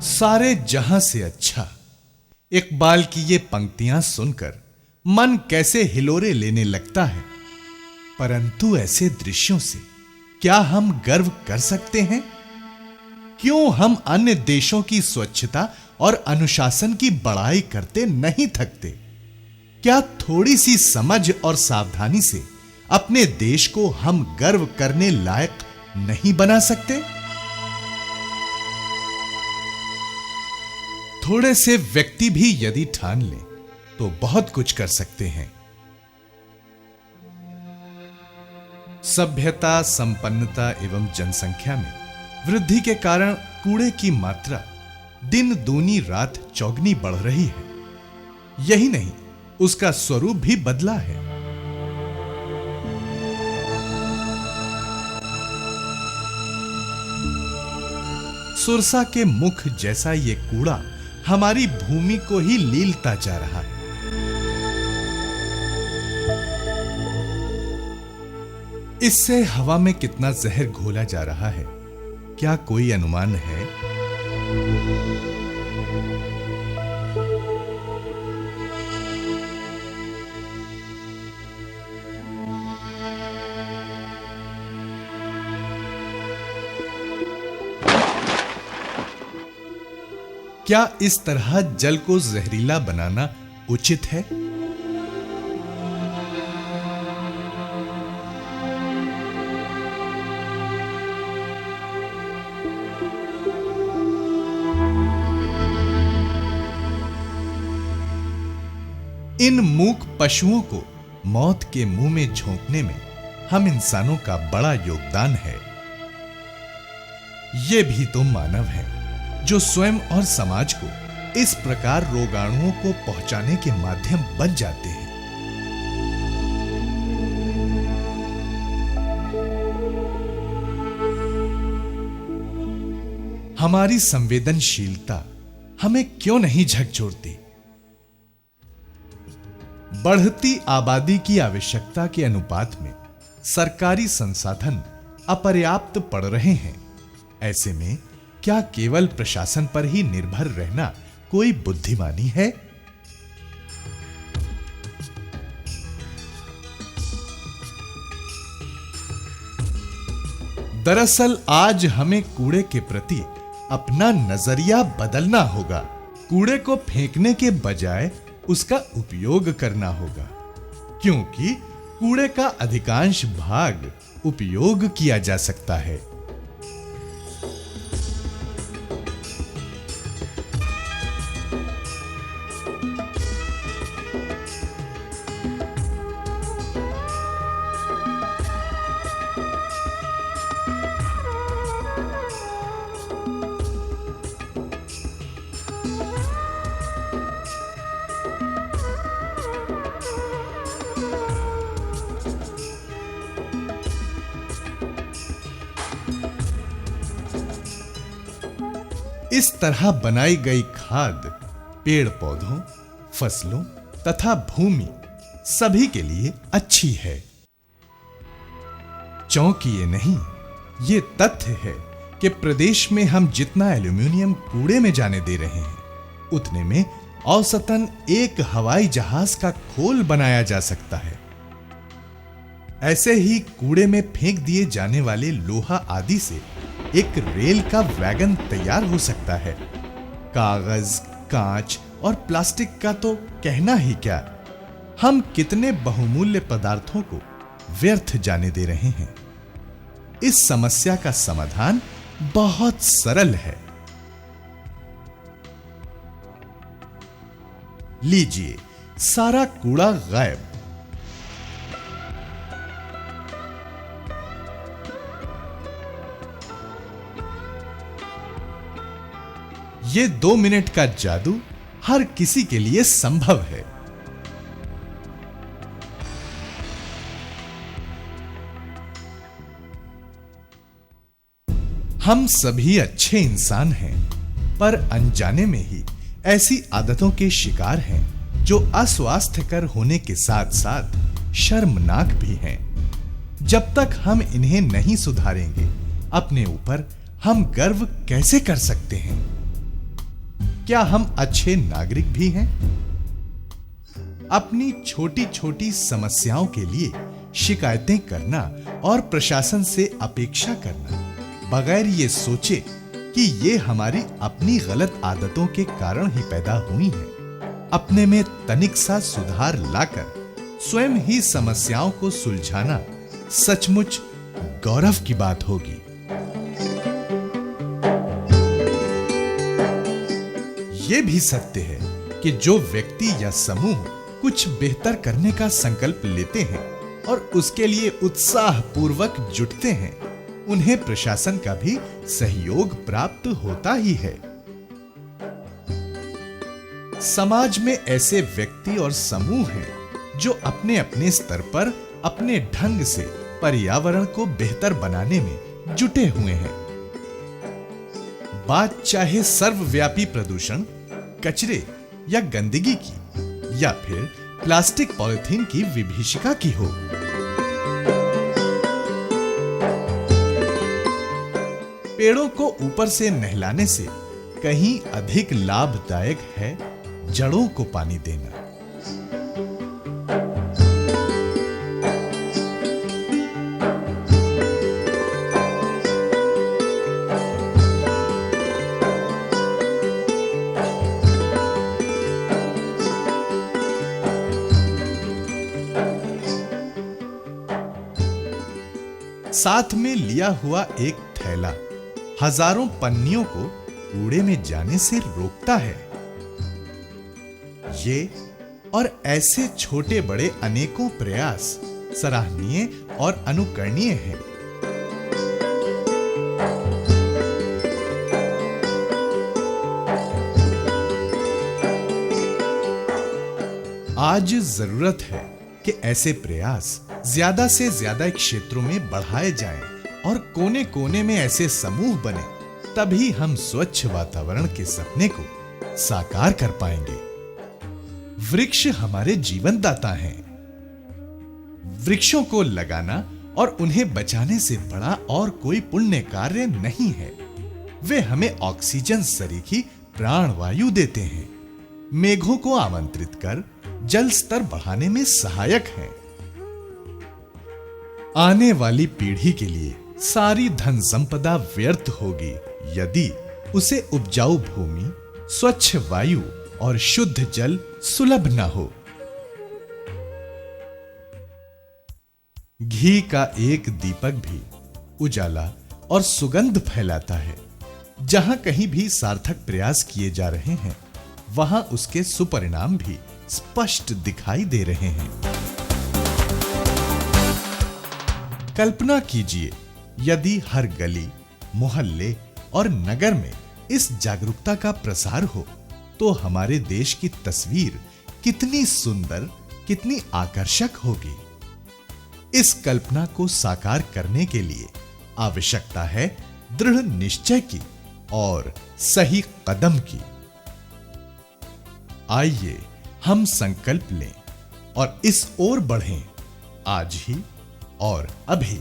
सारे जहां से अच्छा। इकबाल की ये पंक्तियां सुनकर मन कैसे हिलोरे लेने लगता है। परंतु ऐसे दृश्यों से क्या हम गर्व कर सकते हैं? क्यों हम अन्य देशों की स्वच्छता और अनुशासन की बड़ाई करते नहीं थकते? क्या थोड़ी सी समझ और सावधानी से अपने देश को हम गर्व करने लायक नहीं बना सकते? थोड़े से व्यक्ति भी यदि ठान लें तो बहुत कुछ कर सकते हैं। सभ्यता, संपन्नता एवं जनसंख्या में वृद्धि के कारण कूड़े की मात्रा दिन दूनी रात चौगनी बढ़ रही है। यही नहीं, उसका स्वरूप भी बदला है। सुरसा के मुख जैसा ये कूड़ा हमारी भूमि को ही लीलता जा रहा है। इससे हवा में कितना जहर घोला जा रहा है, क्या कोई अनुमान है? क्या इस तरह जल को जहरीला बनाना उचित है? इन मूक पशुओं को मौत के मुंह में झोंकने में हम इंसानों का बड़ा योगदान है। ये भी तो मानव हैं जो स्वयं और समाज को इस प्रकार रोगाणुओं को पहुंचाने के माध्यम बन जाते हैं। हमारी संवेदनशीलता हमें क्यों नहीं झकझोरती? बढ़ती आबादी की आवश्यकता के अनुपात में सरकारी संसाधन अपर्याप्त पड़ रहे हैं। ऐसे में क्या केवल प्रशासन पर ही निर्भर रहना कोई बुद्धिमानी है? दरअसल आज हमें कूड़े के प्रति अपना नजरिया बदलना होगा। कूड़े को फेंकने के बजाय उसका उपयोग करना होगा, क्योंकि कूड़े का अधिकांश भाग उपयोग किया जा सकता है। इस तरह बनाई गई खाद पेड़ पौधों, फसलों तथा भूमि सभी के लिए अच्छी है। चौंकिए नहीं, ये तथ्य है कि प्रदेश में हम जितना एल्यूमिनियम कूड़े में जाने दे रहे हैं, उतने में औसतन एक हवाई जहाज का खोल बनाया जा सकता है। ऐसे ही कूड़े में फेंक दिए जाने वाले लोहा आदि से एक रेल का वैगन तैयार हो सकता है। कागज, कांच और प्लास्टिक का तो कहना ही क्या। हम कितने बहुमूल्य पदार्थों को व्यर्थ जाने दे रहे हैं। इस समस्या का समाधान बहुत सरल है। लीजिए, सारा कूड़ा गायब। ये 2 मिनट का जादू हर किसी के लिए संभव है। हम सभी अच्छे इंसान हैं, पर अनजाने में ही ऐसी आदतों के शिकार हैं जो अस्वास्थ्यकर होने के साथ साथ शर्मनाक भी हैं। जब तक हम इन्हें नहीं सुधारेंगे, अपने ऊपर हम गर्व कैसे कर सकते हैं? क्या हम अच्छे नागरिक भी हैं? अपनी छोटी छोटी समस्याओं के लिए शिकायतें करना और प्रशासन से अपेक्षा करना बगैर ये सोचे कि ये हमारी अपनी गलत आदतों के कारण ही पैदा हुई हैं, अपने में तनिक सा सुधार लाकर स्वयं ही समस्याओं को सुलझाना सचमुच गौरव की बात होगी। ये भी सत्य है कि जो व्यक्ति या समूह कुछ बेहतर करने का संकल्प लेते हैं और उसके लिए उत्साह पूर्वक जुटते हैं, उन्हें प्रशासन का भी सहयोग प्राप्त होता ही है। समाज में ऐसे व्यक्ति और समूह हैं जो अपने अपने स्तर पर अपने ढंग से पर्यावरण को बेहतर बनाने में जुटे हुए हैं। बात चाहे सर्वव्यापी प्रदूषण, कचरे या गंदगी की, या फिर प्लास्टिक पॉलिथीन की विभीषिका की हो। पेड़ों को ऊपर से नहलाने से कहीं अधिक लाभदायक है जड़ों को पानी देना। साथ में लिया हुआ एक थैला हजारों पन्नियों को कूड़े में जाने से रोकता है। ये और ऐसे छोटे बड़े अनेकों प्रयास सराहनीय और अनुकरणीय हैं। आज जरूरत है कि ऐसे प्रयास ज्यादा से ज्यादा क्षेत्रों में बढ़ाए जाएं और कोने कोने में ऐसे समूह बने, तभी हम स्वच्छ वातावरण के सपने को साकार कर पाएंगे। वृक्ष हमारे जीवनदाता हैं। वृक्षों को लगाना और उन्हें बचाने से बड़ा और कोई पुण्य कार्य नहीं है। वे हमें ऑक्सीजन सरीखी प्राणवायु देते हैं, मेघों को आमंत्रित कर जल स्तर बढ़ाने में सहायक हैं। आने वाली पीढ़ी के लिए सारी धन संपदा व्यर्थ होगी यदि उसे उपजाऊ भूमि, स्वच्छ वायु और शुद्ध जल सुलभ न हो। घी का एक दीपक भी उजाला और सुगंध फैलाता है। जहां कहीं भी सार्थक प्रयास किए जा रहे हैं, वहां उसके सुपरिणाम भी स्पष्ट दिखाई दे रहे हैं। कल्पना कीजिए, यदि हर गली, मोहल्ले और नगर में इस जागरूकता का प्रसार हो, तो हमारे देश की तस्वीर कितनी सुंदर, कितनी आकर्षक होगी। इस कल्पना को साकार करने के लिए आवश्यकता है दृढ़ निश्चय की और सही कदम की। आइए हम संकल्प लें और इस ओर बढ़ें, आज ही और अभी।